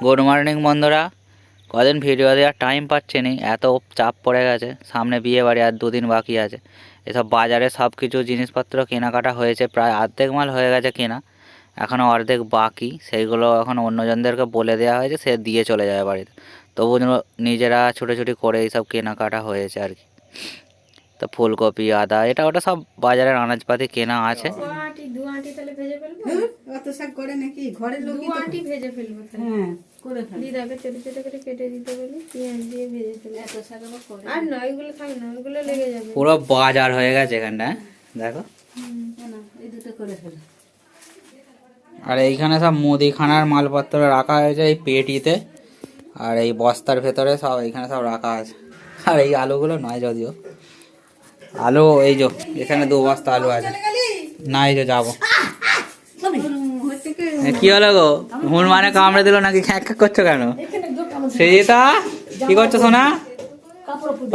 Good morning বন্ধুরা। কদিন video দেওয়ার টাইম পাচ্ছি নি, এত চাপ পড়ে গেছে। সামনে বিয়ে বাড়ি আর 2 দিন বাকি আছে। এসব বাজারে সব কিছু জিনিসপত্র কেনাকাটা হয়েছে, প্রায় অর্ধেক মাল হয়ে গেছে কেনা, এখনও অর্ধেক বাকি। সেইগুলো এখন অন্যজনদেরকে বলে দেওয়া হয়েছে, সে দিয়ে চলে যাবে বাড়িতে। তবু নিজেরা ছুটোছুটি করে এইসব কেনাকাটা হয়েছে আর কি। তো ফুলকপি, আদা, এটা ওটা সব বাজারের আনাজপাতি কেনা আছে। পুরো বাজার হয়ে গেছে এখানটা, দেখো। আর এইখানে সব মুদিখানার মালপত্র রাখা হয়েছে এই পেটিতে, আর এই বস্তার ভেতরে সব এইখানে সব রাখা আছে। আর এই আলুগুলো নয়, যদিও আলু এই যে এখানে 2 বস্তা আলু আছে। না এই যে যাবো। কি হলো গো, হুন মানে কামড়ে দিল নাকি? খ্যাক খ্যাক করছো কেন? সেটা কি করছো সোনা?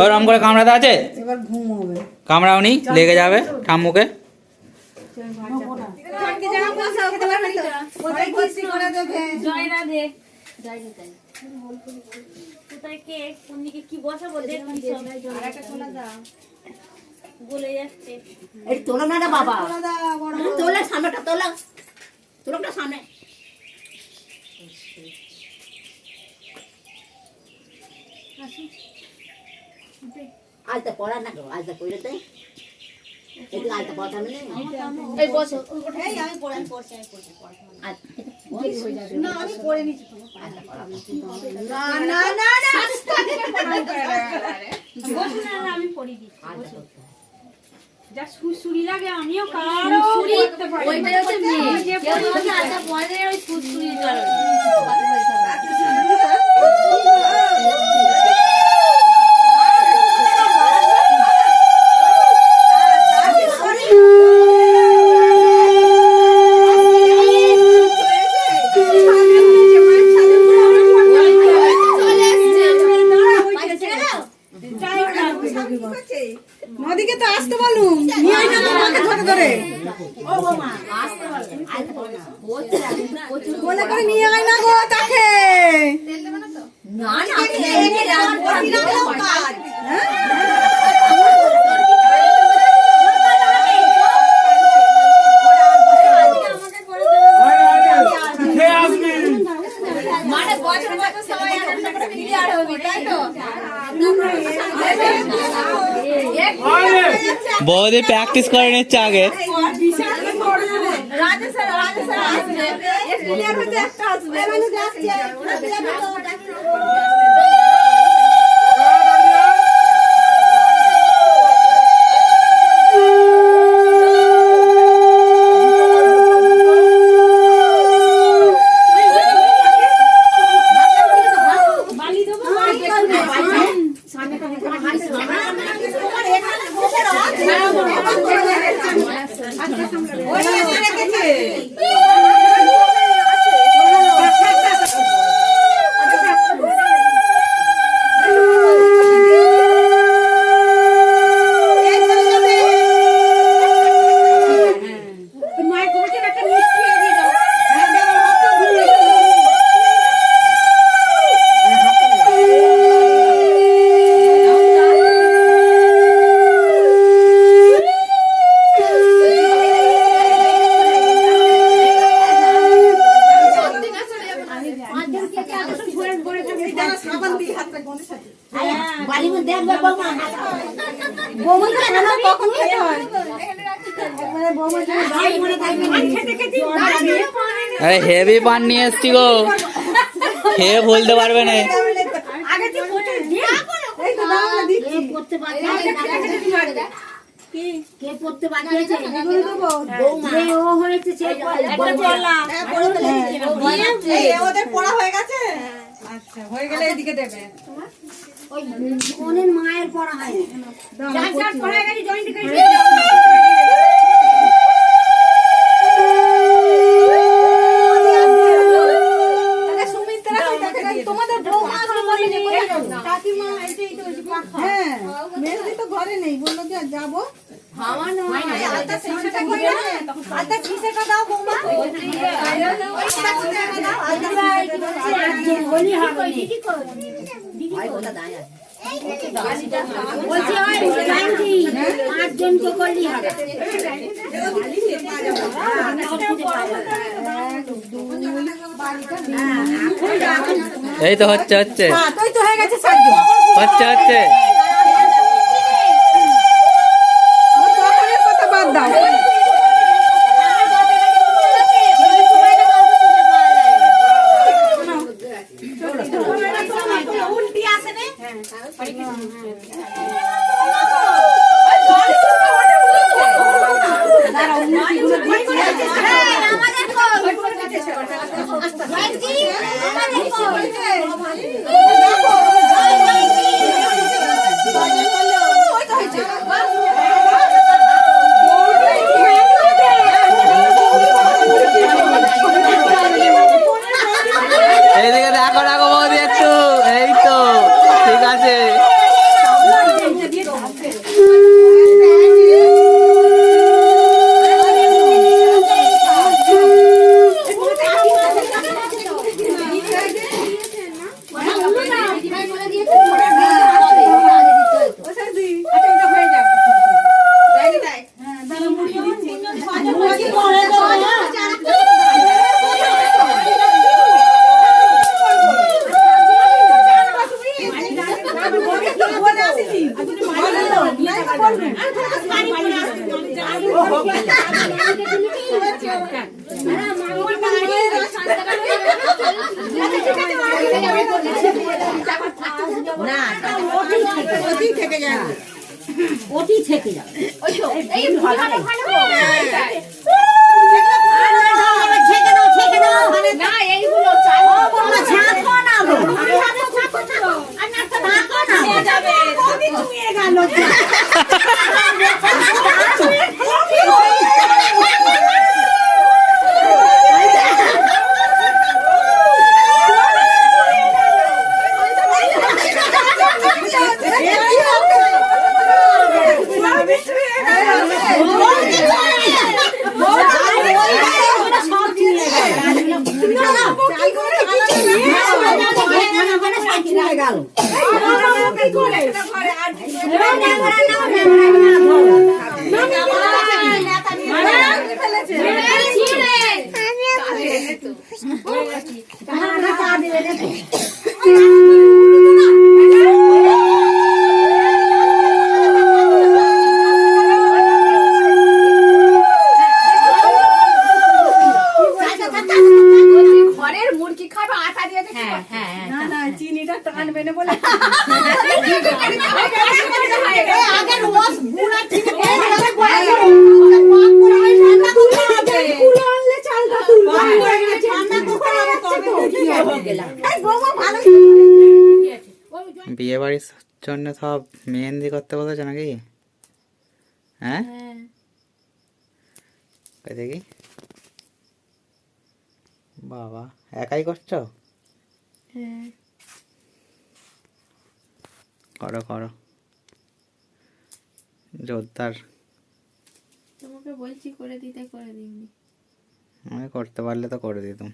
ওরম করে কামড়াতে আছে, কামড়াওনি, লেগে যাবে ঠাম্মুকে। বলে যাচ্ছে এই তোলা না রে বাবা, তোলা সামনেটা, তোলা তোলাটা সামনে। আলতা পড়া না গো, আলতা কইরে দে। এই আলতা পড়া নেই, এই বসো। এই আমি পড়ান পড়ছি, আমি পড়ছি না, আমি পড়ে নিছি। না না না না বসো না, আমি পড়ি দিচ্ছি। যা সুসুরি লাগে আমিও কারো করতে পারি। ওইটা হচ্ছে মেয়ে, কেউ যদি আলতা পড়ে ওই সুসুরি কারণে। নদীকে তো আসতে বলুন, নিয়ে আয় না তোমাকে ধরে ধরে। ও বাবা আসতে বলে, বলে করে নিয়ে আয় না গো তাকে। না না একে রাত পড়ি না কাজ। মানে বছর বছর সবাই আনন্দ করে ক্লিয়ার হবে, তাই তো? বৌদি প্র্যাকটিস করে নিচ্ছে আগে। আরে হেভি পান নিয়ে এসছি গো, খেয়ে বলতে পারবে না। ওদের পড়া হয়ে গেছে, আচ্ছা হয়ে গেলে এদিকে দেবে। ওই কোনের মায়ের পড়া হয় তোমাদের হ্যাঁ মেহেদি তো ঘরে নেই, বললো যে যাবো। খাওয়ানো হয় না, আলতা শেখা দাও বৌমা। ভাই ওটা দাঁড়িয়ে আছে। এই তো হচ্ছে হচ্ছে হ্যাঁ, তুই তো হয়ে গেছে 7 জন। হচ্ছে হচ্ছে ওর দরকারের কথা বাদ দাও। উল্টি আসে নে। এইদিকে দেখো দেখো বৌদি একটু এই তো ঠিক আছে ওটি থেকে যাবে। ঘরের মুরগি খাবে আটা দিয়ে না না চিনিটা টানবে না বলে বিয়ে বাড়ির জন্য সব মেহেন্দি করতে বলেছে নাকি? হ্যাঁ কই দেখি বাবা একাই করছো? করো করো জোরদার। তোমাকে বলছি করে দিতে করে দিইনি। আমি করতে পারলে তো করে দিতাম।